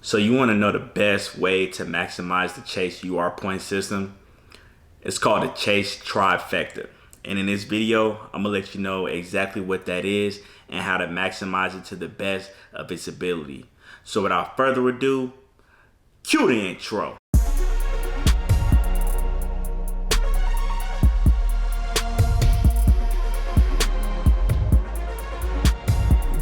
So you want to know the best way to maximize the Chase UR point system? It's called the Chase Trifecta. And in this video, I'm gonna let you know exactly what that is and how to maximize it to the best of its ability. So without further ado, cue the intro.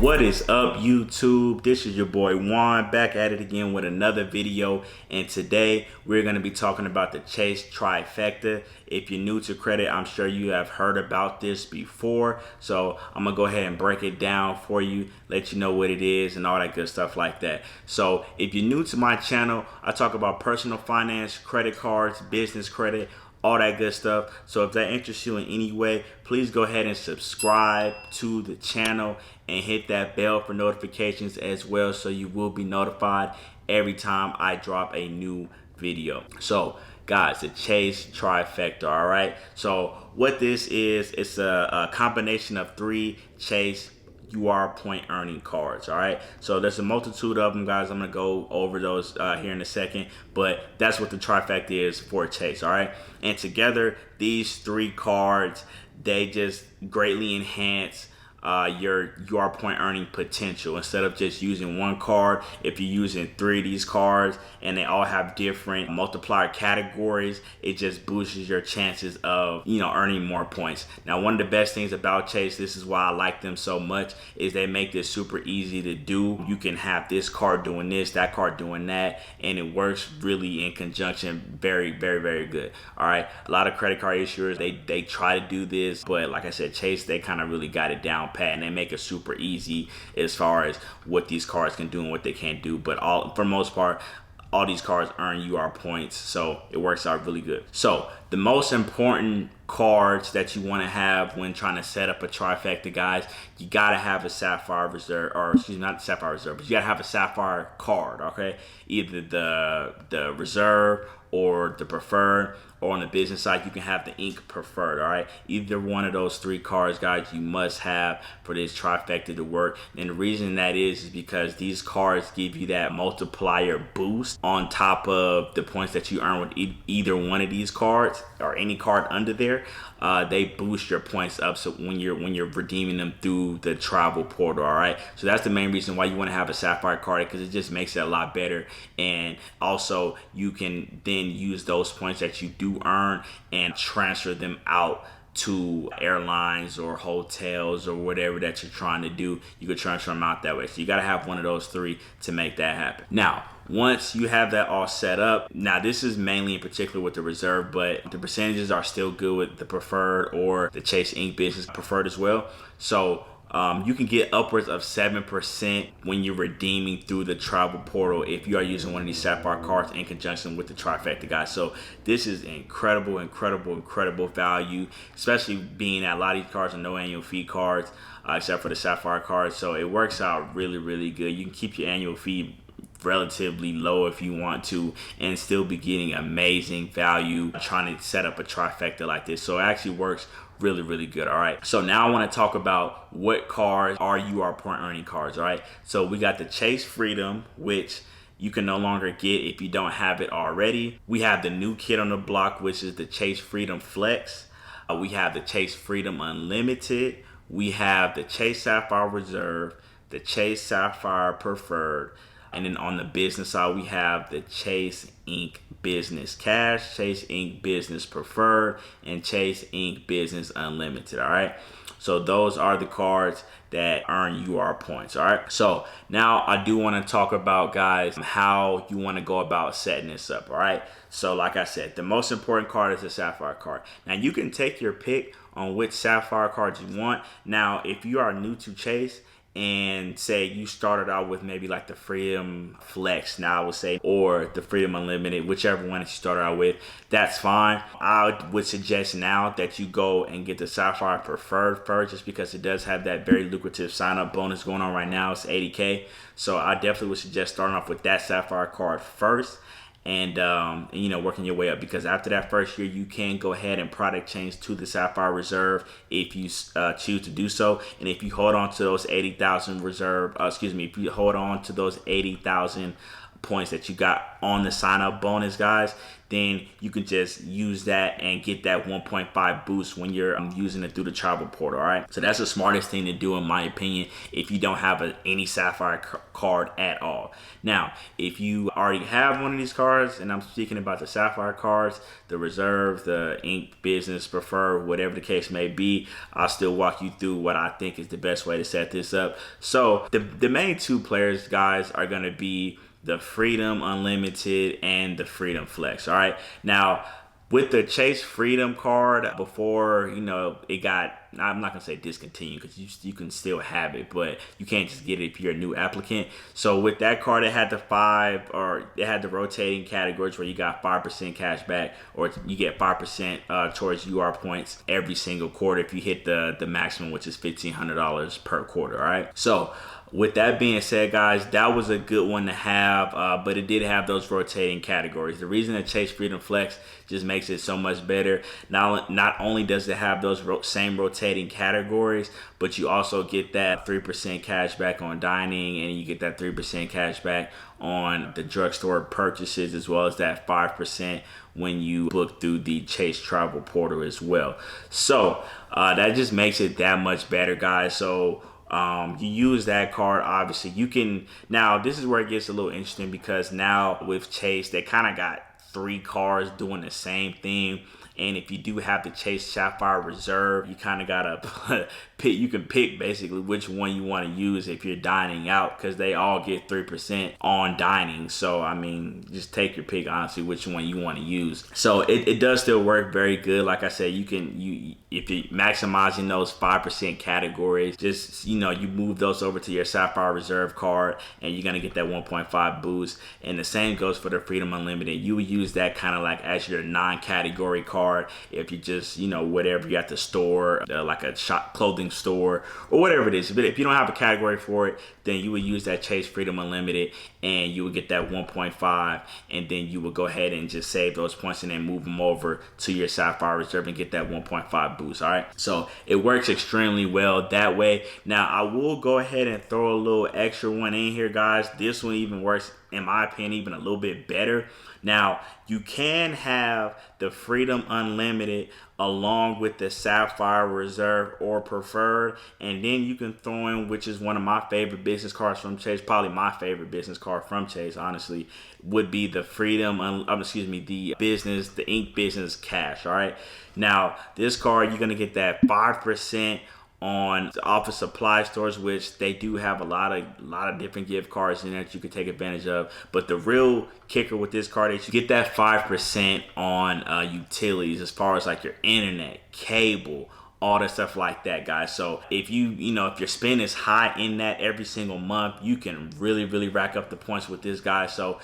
What is up, YouTube? This is your boy Juan, back at it again with another video, and today we're going to be talking about the Chase Trifecta. If you're new to credit, I'm sure you have heard about this before, so I'm gonna go ahead and break it down for you, let you know what it is and all that good stuff like that. So if you're new to my channel, I talk about personal finance, credit cards, business credit, all that good stuff. So if that interests you in any way, please go ahead and subscribe to the channel and hit that bell for notifications as well, so you will be notified every time I drop a new video. So guys, the Chase Trifecta, all right? So what this is, it's a combination of 3 Chase UR point earning cards. All right, so there's a multitude of them, guys. I'm gonna go over those here in a second, but that's what the Trifecta is for Chase. All right, and together these 3 cards, they just greatly enhance your UR point earning potential. Instead of just using 1 card, if you're using 3 of these cards and they all have different multiplier categories, it just boosts your chances of, earning more points. Now, one of the best things about Chase, this is why I like them so much, is they make this super easy to do. You can have this card doing this, that card doing that, and it works really in conjunction very, very, very good. All right, a lot of credit card issuers, they try to do this, but like I said, Chase, they kind of really got it down pat, and they make it super easy as far as what these cards can do and what they can't do. But for most part, all these cards earn UR points, so it works out really good. So the most important cards that you want to have when trying to set up a trifecta, guys, you gotta have a Sapphire Reserve, or excuse me, not the Sapphire Reserve, but you gotta have a Sapphire card. Okay, either the Reserve or the Preferred, or on the business side you can have the Ink Preferred. All right, either one of those 3 cards, guys, you must have for this trifecta to work. And the reason that is because these cards give you that multiplier boost on top of the points that you earn with either one of these cards or any card under there. They boost your points up, so when you're redeeming them through the travel portal. All right, so that's the main reason why you want to have a Sapphire card, because it just makes it a lot better. And also you can then use those points that you do earn and transfer them out to airlines or hotels or whatever that you're trying to do. You could transfer them out that way. So you got to have one of those 3 to make that happen. Now, once you have that all set up, now this is mainly in particular with the Reserve, but the percentages are still good with the Preferred or the Chase Ink Business Preferred as well. So you can get upwards of 7% when you're redeeming through the travel portal if you are using one of these Sapphire cards in conjunction with the Trifecta, guys. So this is incredible, incredible, incredible value, especially being that a lot of these cards are no annual fee cards, except for the Sapphire cards. So it works out really, really good. You can keep your annual fee relatively low if you want to and still be getting amazing value trying to set up a trifecta like this. So it actually works really, really good. All right, so now I want to talk about what cards are UR point earning cards. All right, so we got the Chase Freedom, which you can no longer get if you don't have it already. We have the new kid on the block, which is the Chase Freedom Flex. We have the Chase Freedom Unlimited. We have the Chase Sapphire Reserve, the Chase Sapphire Preferred. And then on the business side, we have the Chase Ink Business Cash, Chase Ink Business Preferred, and Chase Ink Business Unlimited. All right, so those are the cards that earn UR points. All right, so now I do want to talk about, guys, how you want to go about setting this up. All right, so like I said, the most important card is the Sapphire card. Now you can take your pick on which Sapphire cards you want. Now, if you are new to Chase and say you started out with maybe like the Freedom Flex, now I would say, or the Freedom Unlimited, whichever one that you started out with, that's fine. I would suggest now that you go and get the Sapphire Preferred first, just because it does have that very lucrative sign up bonus going on right now. It's 80K. So I definitely would suggest starting off with that Sapphire card first. and working your way up, because after that first year you can go ahead and product change to the Sapphire Reserve if you choose to do so. And if you hold on to those 80,000 reserve, if you hold on to those 80,000 points that you got on the sign up bonus, guys, then you can just use that and get that 1.5 boost when you're using it through the travel portal. All right, so that's the smartest thing to do in my opinion if you don't have any Sapphire card at all. Now, if you already have one of these cards, and I'm speaking about the Sapphire cards, the Reserve, the Ink, Business, Preferred, whatever the case may be, I'll still walk you through what I think is the best way to set this up. So the main two players, guys, are going to be the Freedom Unlimited and the Freedom Flex. All right, now with the Chase Freedom card, before it got, I'm not gonna say discontinued because you can still have it, but you can't just get it if you're a new applicant. So with that card, it had the rotating categories where you got 5% cash back, or you get 5% towards UR points every single quarter if you hit the maximum, which is $1,500 per quarter. All right, so with that being said, guys, that was a good one to have, but it did have those rotating categories. The reason that Chase Freedom Flex just makes it so much better, not only does it have those same rotating categories, but you also get that 3% cash back on dining, and you get that 3% cash back on the drugstore purchases, as well as that 5% when you book through the Chase Travel Portal as well. So that just makes it that much better, guys. So you use that card, obviously you can. Now this is where it gets a little interesting, because now with Chase, they kind of got 3 cards doing the same thing. And if you do have the Chase Sapphire Reserve, you kind of gotta pick. You can pick basically which one you want to use if you're dining out, because they all get 3% on dining. So I mean, just take your pick, honestly, which one you want to use. So it does still work very good. Like I said, if you're maximizing those 5% categories, just you move those over to your Sapphire Reserve card, and you're gonna get that 1.5 boost. And the same goes for the Freedom Unlimited. You would use that kind of like as your non-category card if you just whatever you at the store, like a clothing store or whatever it is. But if you don't have a category for it, then you would use that Chase Freedom Unlimited, and you would get that 1.5, and then you would go ahead and just save those points and then move them over to your Sapphire Reserve and get that 1.5 boost. All right, so it works extremely well that way. Now I will go ahead and throw a little extra one in here, guys. This one even works, in my opinion, even a little bit better. Now, you can have the Freedom Unlimited along with the Sapphire Reserve or Preferred, and then you can throw in, which is one of my favorite business cards from Chase, probably my favorite business card from Chase, honestly, would be the the Ink Business Cash. All right, now this card, you're gonna get that 5% on the office supply stores, which they do have a lot of different gift cards in there that you can take advantage of. But the real kicker with this card is you get that 5% on utilities, as far as like your internet, cable, all that stuff like that, guys. So if if your spend is high in that every single month, you can really rack up the points with this, guy. So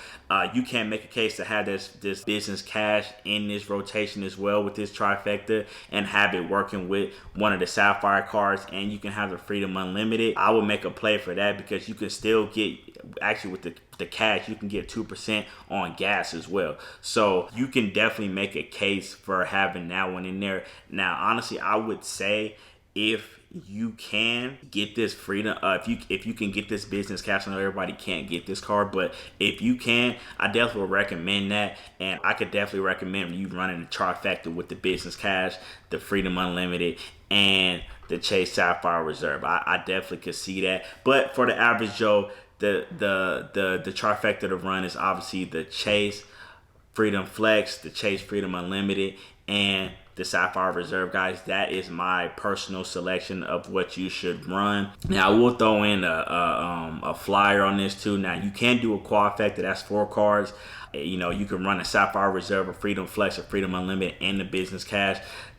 you can make a case to have this business cash in this rotation as well with this trifecta, and have it working with one of the Sapphire cards, and you can have the Freedom Unlimited. I would make a play for that, because you can still get, actually with the cash, you can get 2% on gas as well. So you can definitely make a case for having that one in there. Now, honestly, I would say if you can get this freedom, if you can get this business cash, I know everybody can't get this card, but if you can, I definitely would recommend that. And I could definitely recommend you running the trifecta with the business cash, the Freedom Unlimited, and the Chase Sapphire Reserve. I definitely could see that. But for the average Joe, the trifecta to run is obviously the Chase Freedom Flex, the Chase Freedom Unlimited, and the Sapphire Reserve, guys. That is my personal selection of what you should run. Now I will throw in a flyer on this too. Now you can do a quadfecta, that's 4 cards. You can run a Sapphire Reserve, a Freedom Flex, a Freedom Unlimited, and the business cash.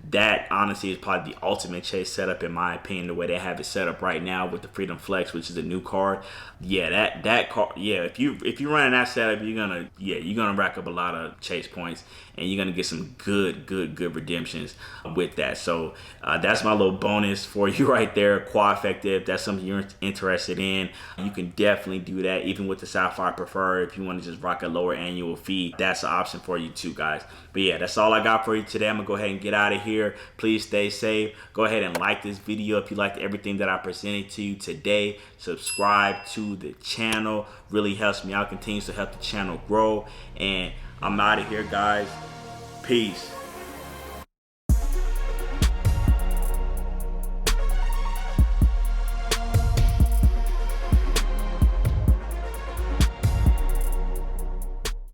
That honestly is probably the ultimate Chase setup, in my opinion, the way they have it set up right now with the Freedom Flex, which is a new card. Yeah, that card. Yeah, if you're running that setup, you're gonna rack up a lot of Chase points, and you're gonna get some good good redemptions with that. So that's my little bonus for you right there. Quadfecta, if that's something you're interested in, you can definitely do that. Even with the Sapphire Preferred, if you want to just rock a lower annual fee, that's an option for you too, guys. But yeah, that's all I got for you today. I'm gonna go ahead and get out of here. Please stay safe. Go ahead and like this video if you liked everything that I presented to you today. Subscribe to the channel. Really helps me out, continues to help the channel grow. And I'm out of here, guys. Peace.